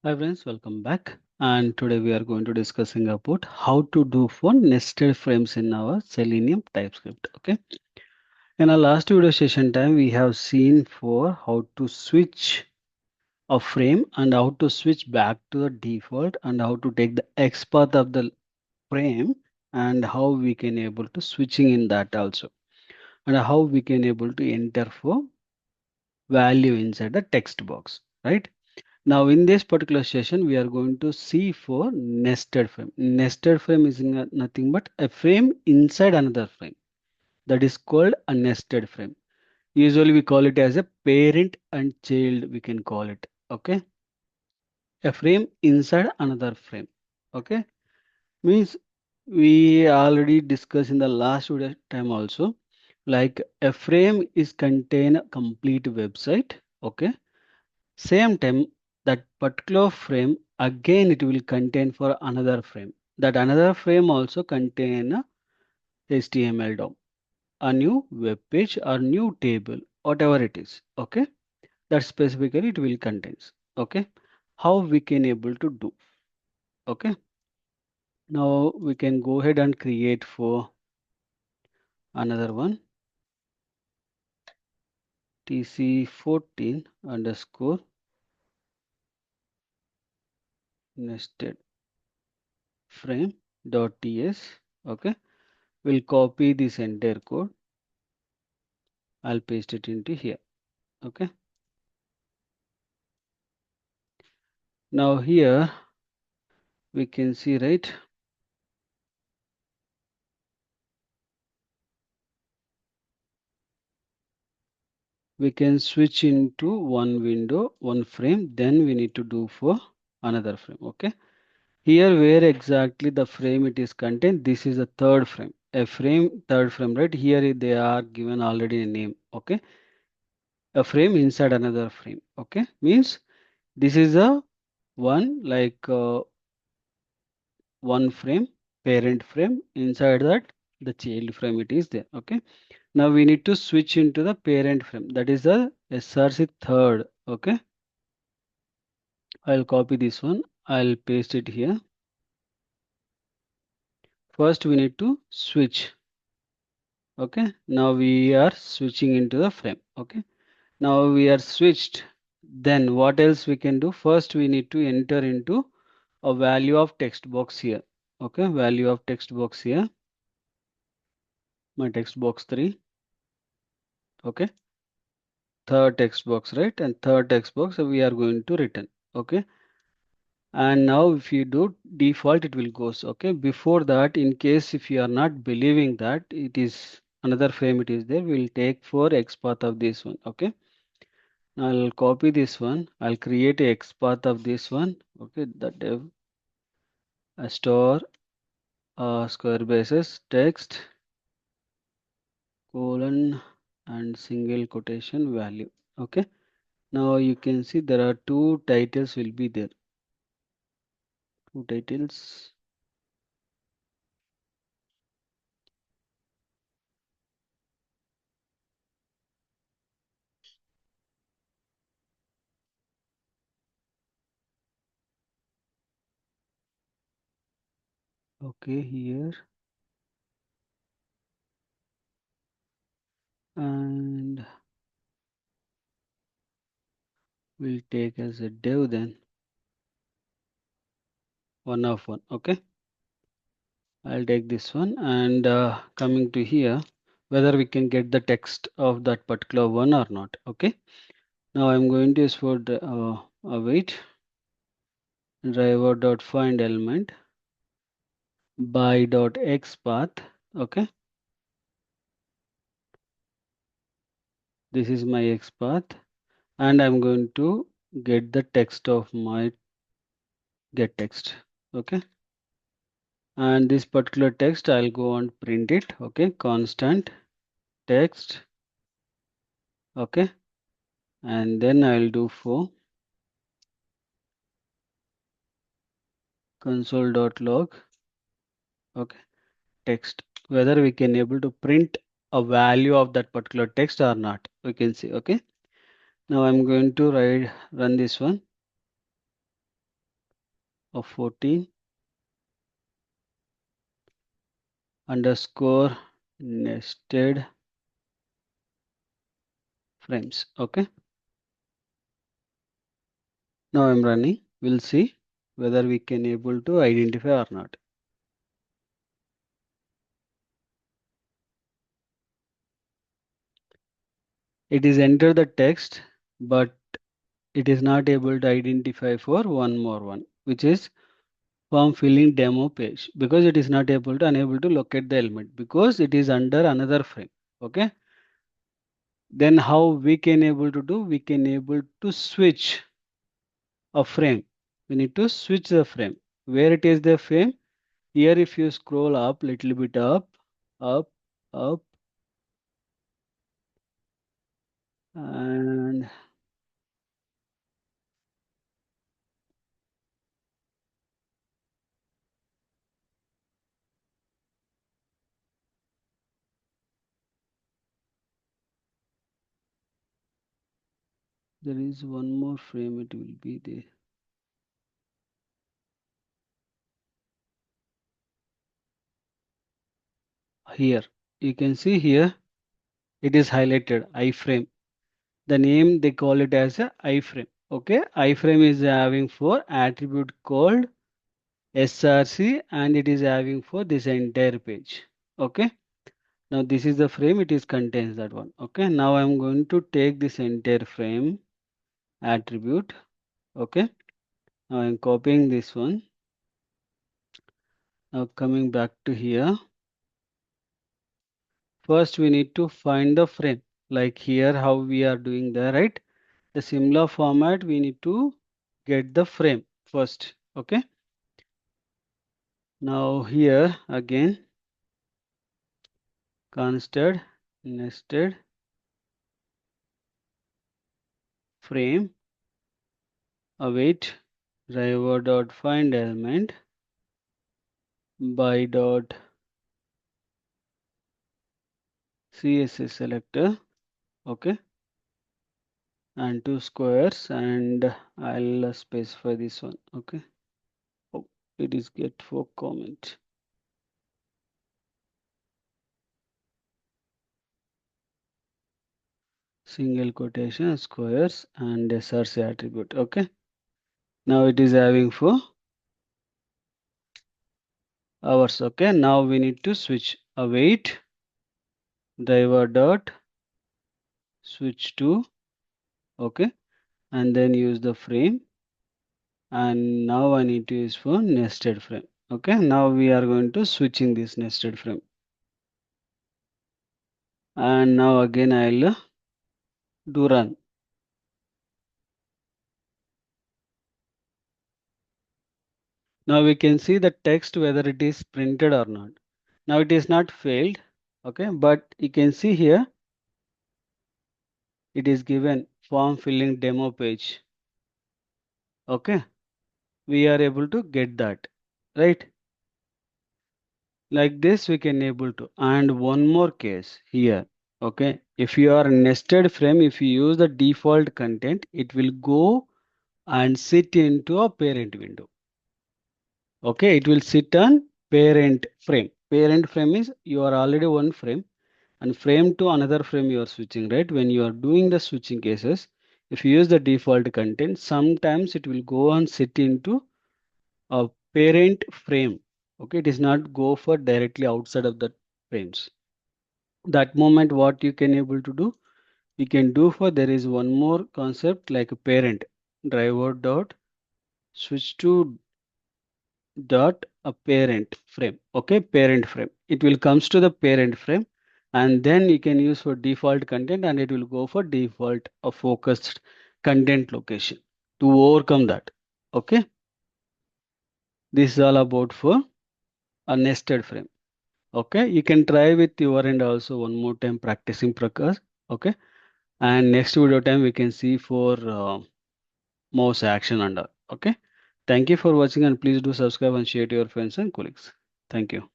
Hi friends, welcome back. And today we are going to discussing about how to do for nested frames in our Selenium TypeScript. Okay. In our last video session time, we have seen for how to switch a frame and how to switch back to the default and how to take the X path of the frame and how we can able to switching in that also and how we can able to enter for value inside the text box, right? Now, in this particular session, we are going to see for nested frame. Nested frame is nothing but a frame inside another frame. That is called a nested frame. Usually, we call it as a parent and child. We can call it. Okay, a frame inside another frame. Okay, means we already discussed in the last video time also. Like a frame is contain a complete website. Okay, same time, that particular frame again it will contain for another frame. That another frame also contain a HTML DOM, a new web page or new table, whatever it is. Okay, that specifically it will contains. Okay, how we can able to do. Okay, now we can go ahead and create for another one tc14 underscore nested frame dot ts. Okay, we'll copy this entire code. I'll paste it into here. Okay. Now here we can see, right? We can switch into one window, one frame, then we need to do for another frame. Okay. Here where exactly the frame it is contained, this is the third frame. A frame, third frame, right? Here they are given already a name. Okay. A frame inside another frame. Okay. Means this is a one like one frame, parent frame. Inside that the child frame it is there. Okay. Now we need to switch into the parent frame. That is the src third. Okay. I'll copy this one. I'll paste it here. First we need to switch. Okay. Now we are switching into the frame. Okay. Now we are switched. Then what else we can do? First we need to enter into a value of text box here. Okay. Value of text box here. My text box 3. Okay. Third text box, right? And third text box we are going to return. Okay. And now if you do default it will goes. Okay, before that, in case if you are not believing that it is another frame it is there, we'll take for XPath of this one. Okay, now I'll copy this one. I'll create a XPath of this one. Okay, the dev store square braces text colon and single quotation value. Okay, now you can see there are two titles will be there. Two titles. Okay, here and we'll take as a dev then one of one. Okay, I'll take this one and coming to here whether we can get the text of that particular one or not. Okay, now I'm going to use for the wait driver dot find element by dot xpath. Okay, this is my xpath and I'm going to get the text of my get text. Okay, and this particular text I'll go and print it. Okay, constant text. Okay, and then I'll do for console.log. Okay, text whether we can able to print a value of that particular text or not, we can see. Okay, now I'm going to run this one. of 14 underscore nested frames. Okay. Now I'm running. We'll see whether we can able to identify or not. It is enter the text, but it is not able to identify for one more one, which is form filling demo page, because it is not able to unable to locate the element because it is under another frame. Okay. Then how we can able to do? We can able to switch a frame. We need to switch the frame. Where it is the frame? Here, if you scroll up, little bit up, up, up, and there is one more frame. It will be there. Here, you can see here, it is highlighted iframe. The name they call it as a iframe. Okay, iframe is having for attribute called src, and it is having for this entire page. Okay. Now this is the frame, it is contains that one. Okay, now I'm going to take this entire frame attribute. Okay, now I'm copying this one. Now coming back to here, first we need to find the frame, like here how we are doing there, right? The similar format, we need to get the frame first. Okay, now here again, constant nested frame await driver dot find element by dot css selector. Okay, and two squares, and I'll specify this one. Okay, oh, it is get for comment. Single quotation squares and src attribute. Okay, now it is having for hours. Okay, now we need to switch await driver dot switch to. Okay, and then use the frame, and now I need to use for nested frame. Okay, now we are going to switching this nested frame, and now again I'll do run. Now we can see the text whether it is printed or not. Now it is not failed. Okay, but you can see here it is given form filling demo page. Okay, we are able to get that, right? Like this we can able to. And one more case here. Okay, if you are nested frame, if you use the default content, it will go and sit into a parent window. Okay, it will sit on parent frame. Parent frame is you are already one frame, and frame to another frame you are switching, right? When you are doing the switching cases, if you use the default content, sometimes it will go and sit into a parent frame. Okay, it is not go for directly outside of the frames. That moment what you can able to do, you can do for there is one more concept like a parent driver dot switch to dot a parent frame. Okay, parent frame, it will comes to the parent frame, and then you can use for default content, and it will go for default a focused content location to overcome that. Okay, this is all about for a nested frame. Okay, you can try with your end also one more time practicing Prakash. Okay, and next video time we can see for mouse action and all. Okay, thank you for watching, and please do subscribe and share to your friends and colleagues. Thank you.